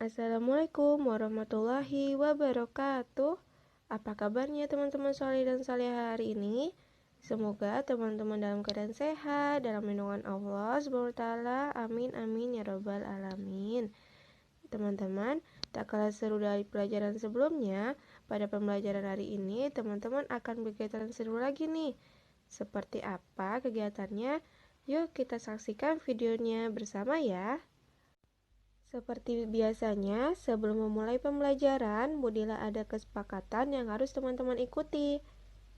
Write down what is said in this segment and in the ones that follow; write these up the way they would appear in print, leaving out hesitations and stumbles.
Assalamualaikum warahmatullahi wabarakatuh. Apa kabarnya teman-teman soleh dan salihah hari ini? Semoga teman-teman dalam keadaan sehat, dalam lindungan Allah SWT. Amin amin ya robbal alamin. Teman-teman, tak kalah seru dari pelajaran sebelumnya, pada pembelajaran hari ini teman-teman akan berkegiatan seru lagi nih. Seperti apa kegiatannya? Yuk kita saksikan videonya bersama ya. Seperti biasanya, sebelum memulai pembelajaran, Budila ada kesepakatan yang harus teman-teman ikuti.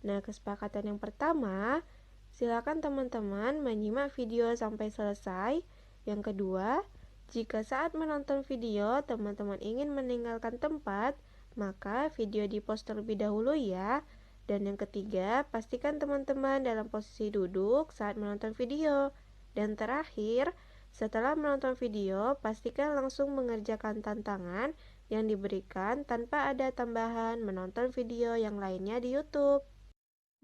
Nah, kesepakatan yang pertama, silakan teman-teman menyimak video sampai selesai. Yang kedua, jika saat menonton video teman-teman ingin meninggalkan tempat, maka video di-pause terlebih dahulu ya. Dan yang ketiga, pastikan teman-teman dalam posisi duduk saat menonton video. Dan terakhir, setelah menonton video, pastikan langsung mengerjakan tantangan yang diberikan tanpa ada tambahan menonton video yang lainnya di YouTube.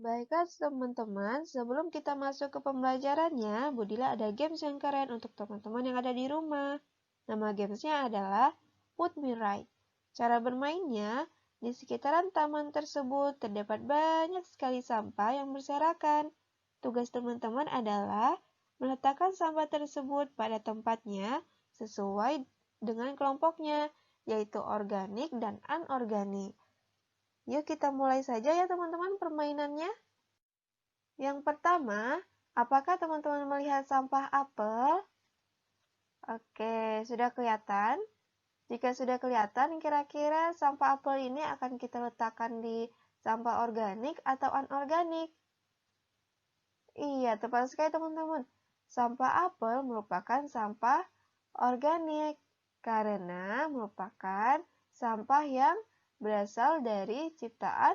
Baiklah teman-teman, sebelum kita masuk ke pembelajarannya, Budila ada games yang keren untuk teman-teman yang ada di rumah. Nama gamesnya adalah Put Me Right. Cara bermainnya, di sekitaran taman tersebut terdapat banyak sekali sampah yang berserakan. Tugas teman-teman adalah meletakkan sampah tersebut pada tempatnya sesuai dengan kelompoknya, yaitu organik dan anorganik. Yuk kita mulai saja ya teman-teman permainannya. Yang pertama, apakah teman-teman melihat sampah apel? Oke, sudah kelihatan? Jika sudah kelihatan, kira-kira sampah apel ini akan kita letakkan di sampah organik atau anorganik? Iya, tepat sekali teman-teman. Sampah apel merupakan sampah organik karena merupakan sampah yang berasal dari ciptaan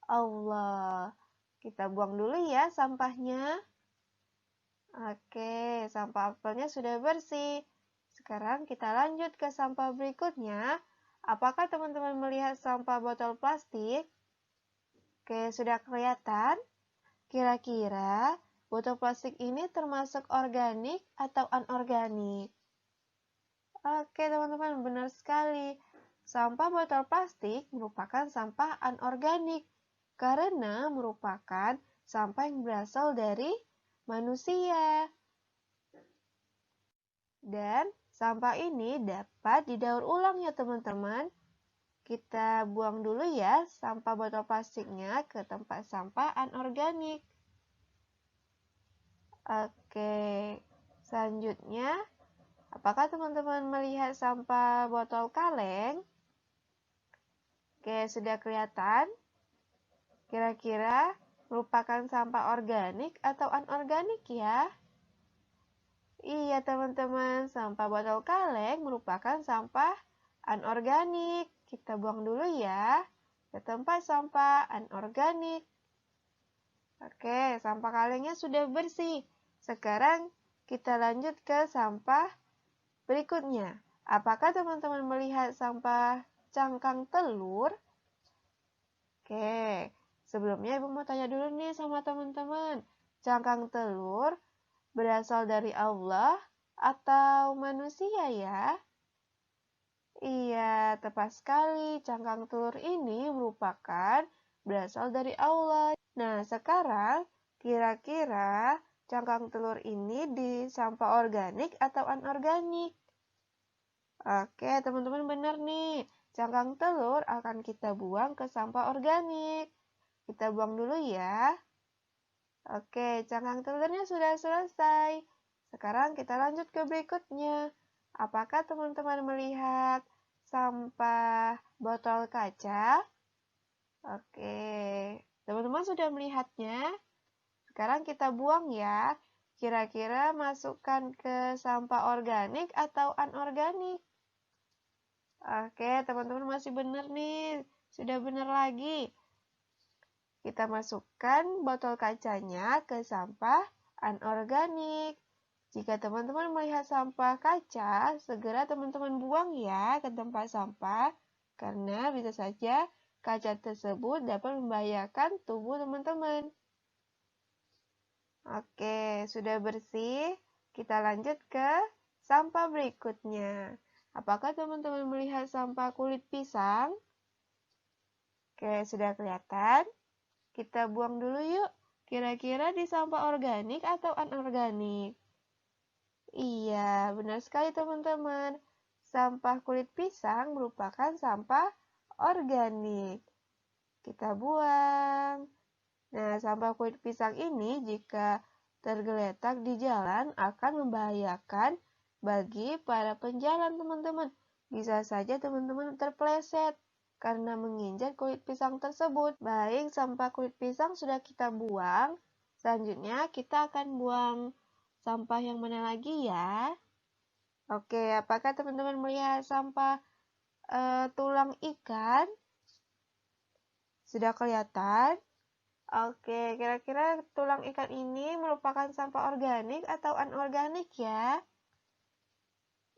Allah. Kita buang dulu ya sampahnya. Oke, sampah apelnya sudah bersih. Sekarang kita lanjut ke sampah berikutnya. Apakah teman-teman melihat sampah botol plastik? Oke, sudah kelihatan? Kira-kira botol plastik ini termasuk organik atau anorganik? Oke teman-teman, benar sekali. Sampah botol plastik merupakan sampah anorganik karena merupakan sampah yang berasal dari manusia. Dan sampah ini dapat didaur ulang ya teman-teman. Kita buang dulu ya sampah botol plastiknya ke tempat sampah anorganik. Oke, selanjutnya, apakah teman-teman melihat sampah botol kaleng? Oke, sudah kelihatan? Kira-kira merupakan sampah organik atau anorganik ya? Iya teman-teman, sampah botol kaleng merupakan sampah anorganik. Kita buang dulu ya ke tempat sampah anorganik. Oke, sampah kalengnya sudah bersih. Sekarang kita lanjut ke sampah berikutnya. Apakah teman-teman melihat sampah cangkang telur? Oke, sebelumnya Ibu mau tanya dulu nih sama teman-teman. Cangkang telur berasal dari Allah atau manusia ya? Iya, tepat sekali. Cangkang telur ini merupakan berasal dari Allah. Nah, sekarang kira-kira cangkang telur ini di sampah organik atau anorganik? Oke, teman-teman benar nih. Cangkang telur akan kita buang ke sampah organik. Kita buang dulu ya. Oke, cangkang telurnya sudah selesai. Sekarang kita lanjut ke berikutnya. Apakah teman-teman melihat sampah botol kaca? Oke, teman-teman sudah melihatnya. Sekarang kita buang ya. Kira-kira masukkan ke sampah organik atau anorganik? Oke, teman-teman masih benar nih. Sudah benar lagi. Kita masukkan botol kacanya ke sampah anorganik. Jika teman-teman melihat sampah kaca, segera teman-teman buang ya ke tempat sampah, karena bisa saja kaca tersebut dapat membahayakan tubuh teman-teman. Oke, sudah bersih. Kita lanjut ke sampah berikutnya. Apakah teman-teman melihat sampah kulit pisang? Oke, sudah kelihatan? Kita buang dulu yuk. Kira-kira di sampah organik atau anorganik? Iya, benar sekali teman-teman. Sampah kulit pisang merupakan sampah organik. Kita buang. Nah, sampah kulit pisang ini jika tergeletak di jalan akan membahayakan bagi para penjalan, teman-teman. Bisa saja teman-teman terpeleset karena menginjak kulit pisang tersebut. Baik, sampah kulit pisang sudah kita buang. Selanjutnya kita akan buang sampah yang mana lagi ya? Oke, apakah teman-teman melihat sampah tulang ikan? Sudah kelihatan? Oke, kira-kira tulang ikan ini merupakan sampah organik atau anorganik ya?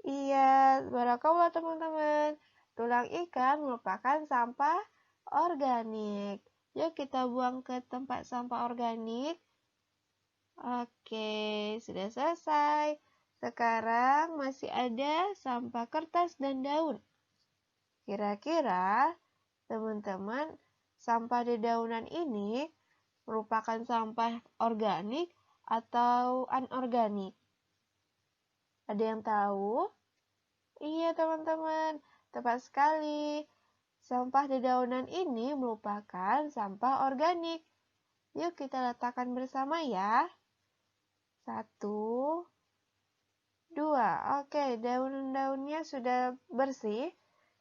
Iya, barakallah teman-teman. Tulang ikan merupakan sampah organik. Yuk kita buang ke tempat sampah organik. Oke, sudah selesai. Sekarang masih ada sampah kertas dan daun. Kira-kira teman-teman, sampah dedaunan ini merupakan sampah organik atau anorganik? Ada yang tahu? Iya teman-teman, tepat sekali. Sampah dedaunan ini merupakan sampah organik. Yuk kita letakkan bersama ya. 1, 2. Oke, daun-daunnya sudah bersih.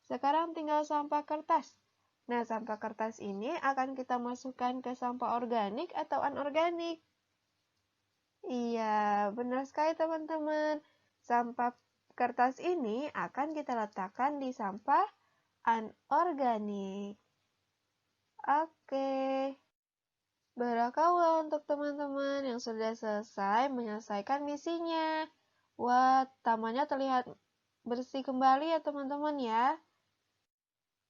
Sekarang tinggal sampah kertas. Nah, sampah kertas ini akan kita masukkan ke sampah organik atau anorganik? Iya, benar sekali teman-teman. Sampah kertas ini akan kita letakkan di sampah anorganik. Oke. Barakallah untuk teman-teman yang sudah selesai menyelesaikan misinya. Wah, tamannya terlihat bersih kembali ya teman-teman ya.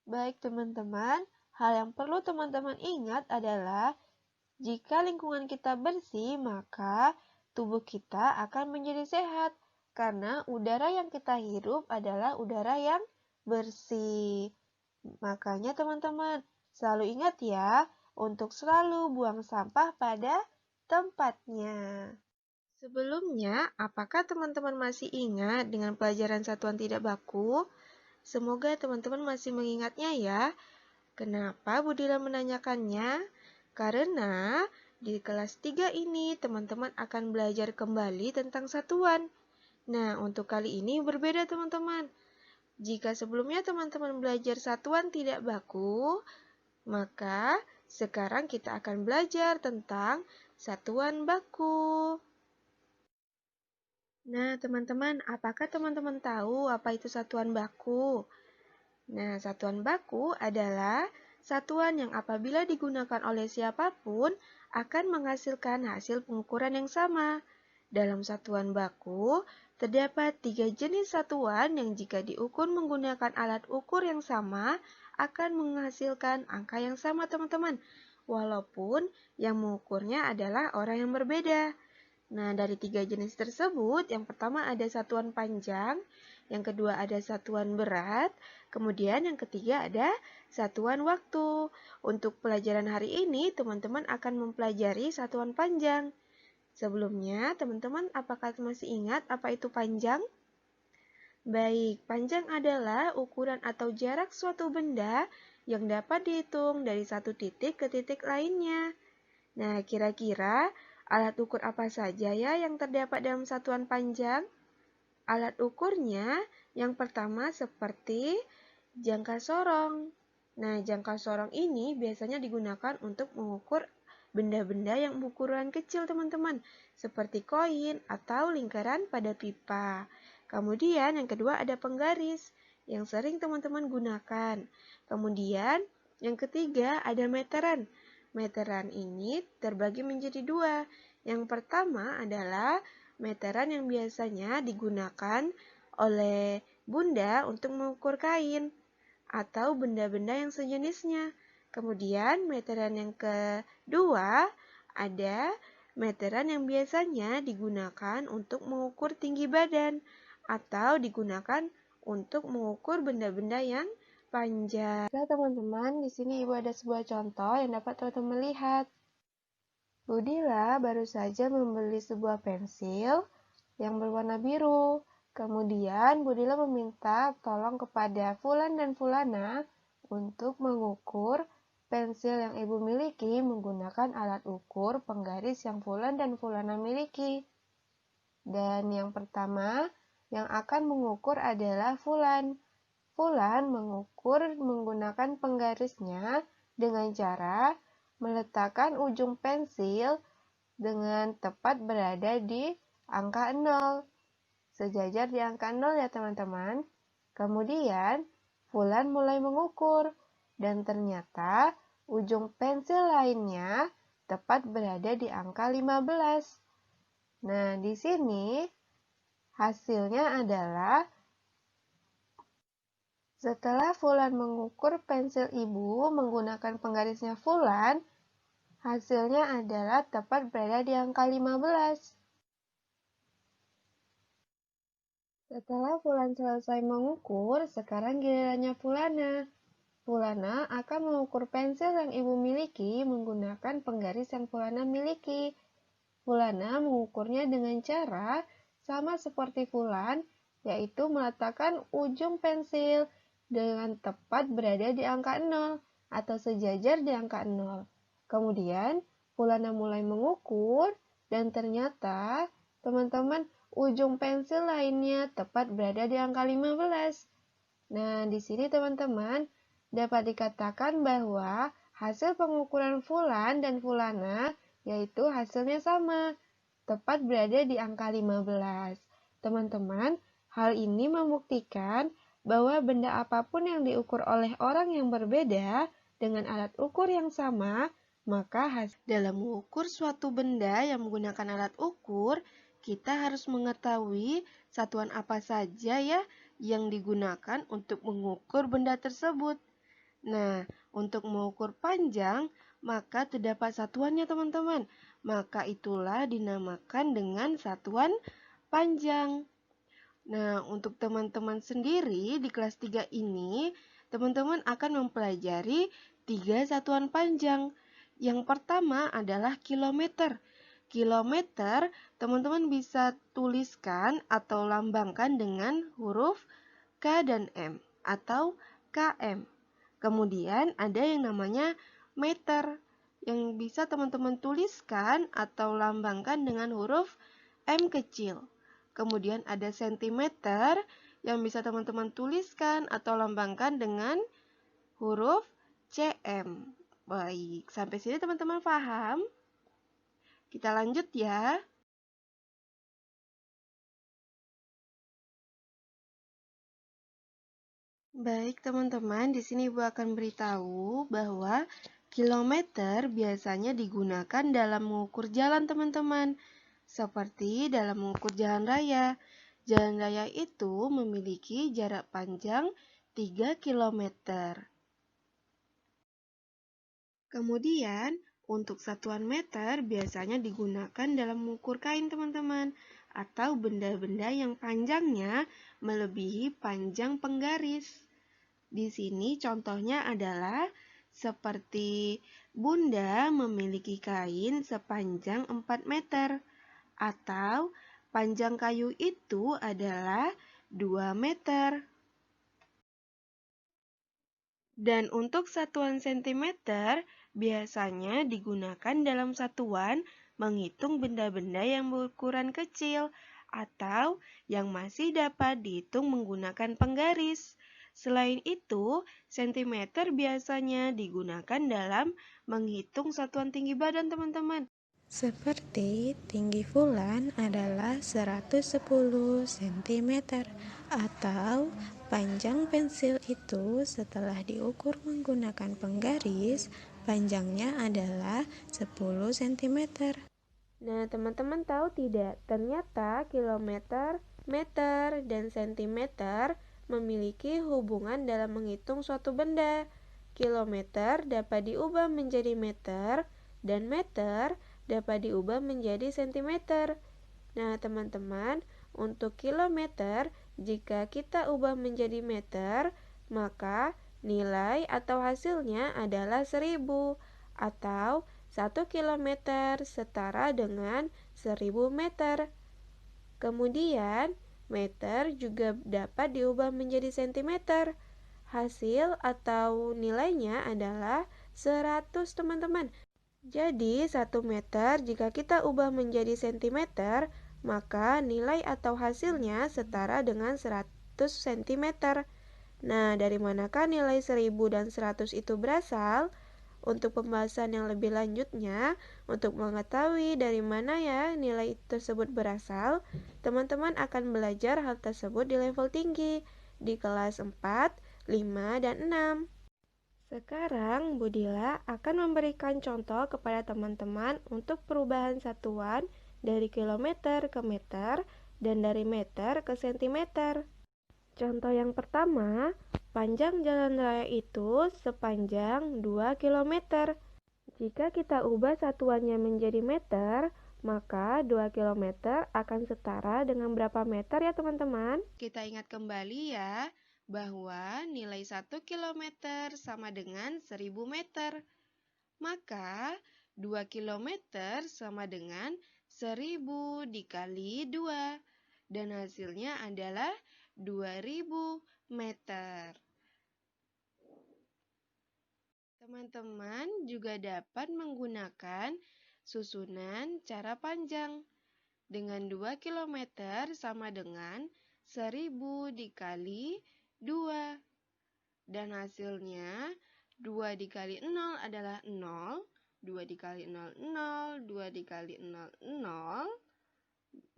Baik teman-teman, hal yang perlu teman-teman ingat adalah jika lingkungan kita bersih, maka tubuh kita akan menjadi sehat karena udara yang kita hirup adalah udara yang bersih. Makanya teman-teman, selalu ingat ya untuk selalu buang sampah pada tempatnya. Sebelumnya, apakah teman-teman masih ingat dengan pelajaran satuan tidak baku? Semoga teman-teman masih mengingatnya ya. Kenapa Budila menanyakannya? Karena di kelas 3 ini teman-teman akan belajar kembali tentang satuan. Nah, untuk kali ini berbeda teman-teman. Jika sebelumnya teman-teman belajar satuan tidak baku, maka sekarang kita akan belajar tentang satuan baku. Nah, teman-teman, apakah teman-teman tahu apa itu satuan baku? Nah, satuan baku adalah satuan yang apabila digunakan oleh siapapun akan menghasilkan hasil pengukuran yang sama. Dalam satuan baku, terdapat 3 jenis satuan yang jika diukur menggunakan alat ukur yang sama akan menghasilkan angka yang sama teman-teman. Walaupun yang mengukurnya adalah orang yang berbeda. Nah, dari 3 jenis tersebut, yang pertama ada satuan panjang, yang kedua ada satuan berat, kemudian yang ketiga ada satuan waktu. Untuk pelajaran hari ini, teman-teman akan mempelajari satuan panjang. Sebelumnya, teman-teman apakah masih ingat apa itu panjang? Baik, panjang adalah ukuran atau jarak suatu benda yang dapat dihitung dari satu titik ke titik lainnya. Nah, kira-kira alat ukur apa saja ya yang terdapat dalam satuan panjang? Alat ukurnya yang pertama seperti jangka sorong. Nah, jangka sorong ini biasanya digunakan untuk mengukur benda-benda yang berukuran kecil, teman-teman, seperti koin atau lingkaran pada pipa. Kemudian yang kedua ada penggaris yang sering teman-teman gunakan. Kemudian yang ketiga ada meteran. Meteran ini terbagi menjadi 2. Yang pertama adalah meteran yang biasanya digunakan oleh bunda untuk mengukur kain atau benda-benda yang sejenisnya. Kemudian meteran yang kedua ada meteran yang biasanya digunakan untuk mengukur tinggi badan atau digunakan untuk mengukur benda-benda yang panjang. Nah, teman-teman, di sini Ibu ada sebuah contoh yang dapat teman-teman lihat. Budila baru saja membeli sebuah pensil yang berwarna biru. Kemudian Budila meminta tolong kepada Fulan dan Fulana untuk mengukur pensil yang Ibu miliki menggunakan alat ukur penggaris yang Fulan dan Fulana miliki. Dan yang pertama yang akan mengukur adalah Fulan. Fulan mengukur menggunakan penggarisnya dengan cara meletakkan ujung pensil dengan tepat berada di angka 0. Sejajar di angka 0 ya teman-teman. Kemudian Fulan mulai mengukur dan ternyata ujung pensil lainnya tepat berada di angka 15. Nah, di sini hasilnya adalah setelah Fulan mengukur pensil Ibu menggunakan penggarisnya Fulan, hasilnya adalah tepat berada di angka 15. Setelah Fulan selesai mengukur, sekarang gilirannya Fulana. Fulana akan mengukur pensil yang Ibu miliki menggunakan penggaris yang Fulana miliki. Fulana mengukurnya dengan cara sama seperti Fulan, yaitu meletakkan ujung pensil dengan tepat berada di angka 0 atau sejajar di angka 0. Kemudian, Fulana mulai mengukur dan ternyata, teman-teman, ujung pensil lainnya tepat berada di angka 15. Nah, di sini teman-teman dapat dikatakan bahwa hasil pengukuran Fulan dan Fulana yaitu hasilnya sama, tepat berada di angka 15. Teman-teman, hal ini membuktikan bahwa benda apapun yang diukur oleh orang yang berbeda dengan alat ukur yang sama, maka dalam mengukur suatu benda yang menggunakan alat ukur, kita harus mengetahui satuan apa saja ya yang digunakan untuk mengukur benda tersebut. Nah, untuk mengukur panjang, maka terdapat satuannya teman-teman. Maka itulah dinamakan dengan satuan panjang. Nah, untuk teman-teman sendiri di kelas 3 ini, teman-teman akan mempelajari 3 satuan panjang. Yang pertama adalah kilometer. Kilometer, teman-teman bisa tuliskan atau lambangkan dengan huruf K dan M atau KM. Kemudian ada yang namanya meter, yang bisa teman-teman tuliskan atau lambangkan dengan huruf M kecil. Kemudian ada sentimeter yang bisa teman-teman tuliskan atau lambangkan dengan huruf CM. Baik, sampai sini teman-teman paham? Kita lanjut ya. Baik teman-teman, di sini Ibu akan beritahu bahwa kilometer biasanya digunakan dalam mengukur jalan teman-teman. Seperti dalam mengukur jalan raya. Jalan raya itu memiliki jarak panjang 3 km. Kemudian, untuk satuan meter biasanya digunakan dalam mengukur kain teman-teman, atau benda-benda yang panjangnya melebihi panjang penggaris. Di sini contohnya adalah seperti Bunda memiliki kain sepanjang 4 meter, atau panjang kayu itu adalah 2 meter. Dan untuk satuan sentimeter biasanya digunakan dalam satuan menghitung benda-benda yang berukuran kecil atau yang masih dapat dihitung menggunakan penggaris. Selain itu, sentimeter biasanya digunakan dalam menghitung satuan tinggi badan teman-teman. Seperti tinggi Fulan adalah 110 cm atau panjang pensil itu setelah diukur menggunakan penggaris, panjangnya adalah 10 cm. Nah, teman-teman tahu tidak? Ternyata kilometer, meter, dan sentimeter memiliki hubungan dalam menghitung suatu benda. Kilometer dapat diubah menjadi meter, dan meter dapat diubah menjadi sentimeter. Nah, teman-teman, untuk kilometer jika kita ubah menjadi meter, maka nilai atau hasilnya adalah 1000 atau 1 kilometer setara dengan 1000 meter. Kemudian, meter juga dapat diubah menjadi sentimeter. Hasil atau nilainya adalah 100, teman-teman. Jadi, 1 meter jika kita ubah menjadi sentimeter, maka nilai atau hasilnya setara dengan 100 sentimeter. Nah, dari manakah nilai 1000 dan 100 itu berasal? Untuk pembahasan yang lebih lanjutnya, untuk mengetahui dari mana ya nilai tersebut berasal, teman-teman akan belajar hal tersebut di level tinggi, di kelas 4, 5, dan 6. Sekarang, Budila akan memberikan contoh kepada teman-teman untuk perubahan satuan dari kilometer ke meter dan dari meter ke sentimeter. Contoh yang pertama, panjang jalan raya itu sepanjang 2 kilometer. Jika kita ubah satuannya menjadi meter, maka 2 kilometer akan setara dengan berapa meter ya teman-teman? Kita ingat kembali ya, bahwa nilai 1 kilometer sama dengan 1000 meter. Maka 2 kilometer sama dengan 1000 dikali 2. Dan hasilnya adalah 2000 meter. Teman-teman juga dapat menggunakan susunan cara panjang. Dengan 2 kilometer sama dengan 1000 dikali 2. Dan hasilnya 2 dikali 0 adalah 0. 2 dikali 0, 0. 2 dikali 0, 0.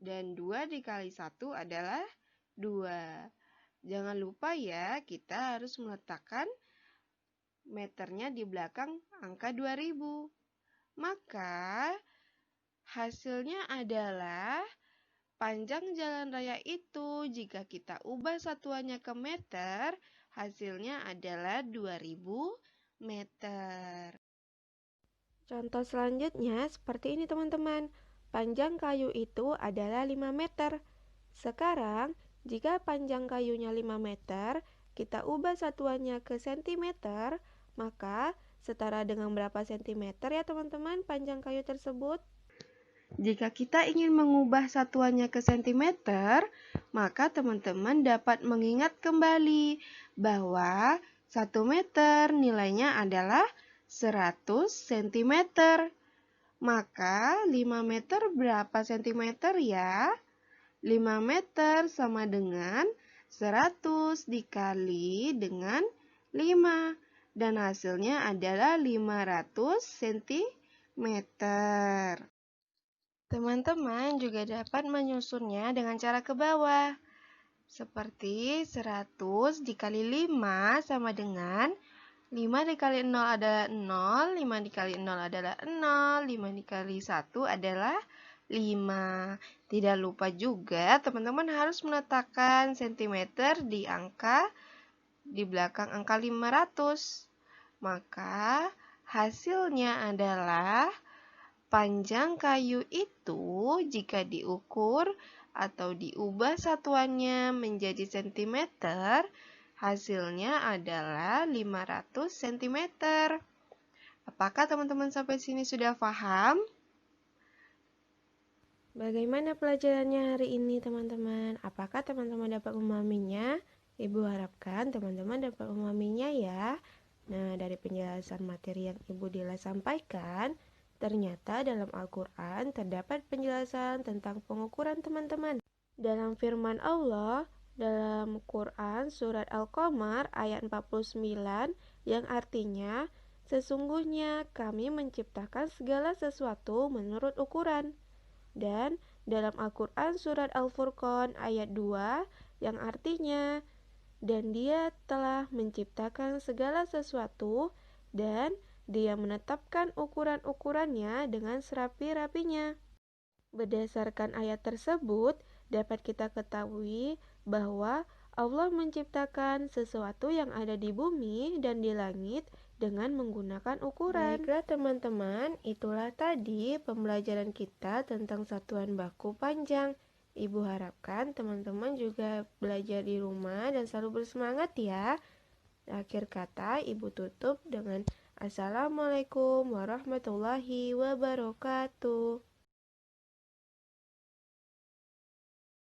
Dan 2 dikali 1 adalah 2. Jangan lupa ya, kita harus meletakkan meternya di belakang angka 2000. Maka hasilnya adalah panjang jalan raya itu jika kita ubah satuannya ke meter, hasilnya adalah 2000 meter. Contoh selanjutnya seperti ini teman-teman. Panjang kayu itu adalah 5 meter. Sekarang, jika panjang kayunya 5 meter, kita ubah satuannya ke sentimeter, maka setara dengan berapa sentimeter ya teman-teman panjang kayu tersebut? Jika kita ingin mengubah satuannya ke sentimeter, maka teman-teman dapat mengingat kembali bahwa 1 meter nilainya adalah 100 cm. Maka 5 meter berapa sentimeter ya? 5 meter sama dengan 100 dikali dengan 5. Dan hasilnya adalah 500 cm. Teman-teman juga dapat menyusunnya dengan cara ke bawah. Seperti 100 dikali 5 sama dengan 5 dikali 0 adalah 0, 5 dikali 0 adalah 0, 5 dikali 1 adalah 5. Tidak lupa juga teman-teman harus meletakkan sentimeter di belakang angka 500. Maka hasilnya adalah panjang kayu itu jika diukur atau diubah satuannya menjadi sentimeter, hasilnya adalah 500 cm. Apakah teman-teman sampai sini sudah paham? Bagaimana pelajarannya hari ini teman-teman? Apakah teman-teman dapat memahaminya? Ibu harapkan teman-teman dapat memahaminya ya. Nah, dari penjelasan materi yang Ibu Dila sampaikan, ternyata dalam Al-Quran terdapat penjelasan tentang pengukuran teman-teman. Dalam firman Allah, dalam Quran surat Al-Qamar ayat 49 yang artinya, sesungguhnya kami menciptakan segala sesuatu menurut ukuran. Dan dalam Al-Quran surat Al-Furqan ayat 2 yang artinya, dan dia telah menciptakan segala sesuatu dan dia menetapkan ukuran-ukurannya dengan serapi-rapinya. Berdasarkan ayat tersebut, dapat kita ketahui bahwa Allah menciptakan sesuatu yang ada di bumi dan di langit dengan menggunakan ukuran. Baiklah teman-teman, itulah tadi pembelajaran kita tentang satuan baku panjang. Ibu harapkan teman-teman juga belajar di rumah dan selalu bersemangat ya. Akhir kata, Ibu tutup dengan Assalamualaikum warahmatullahi wabarakatuh.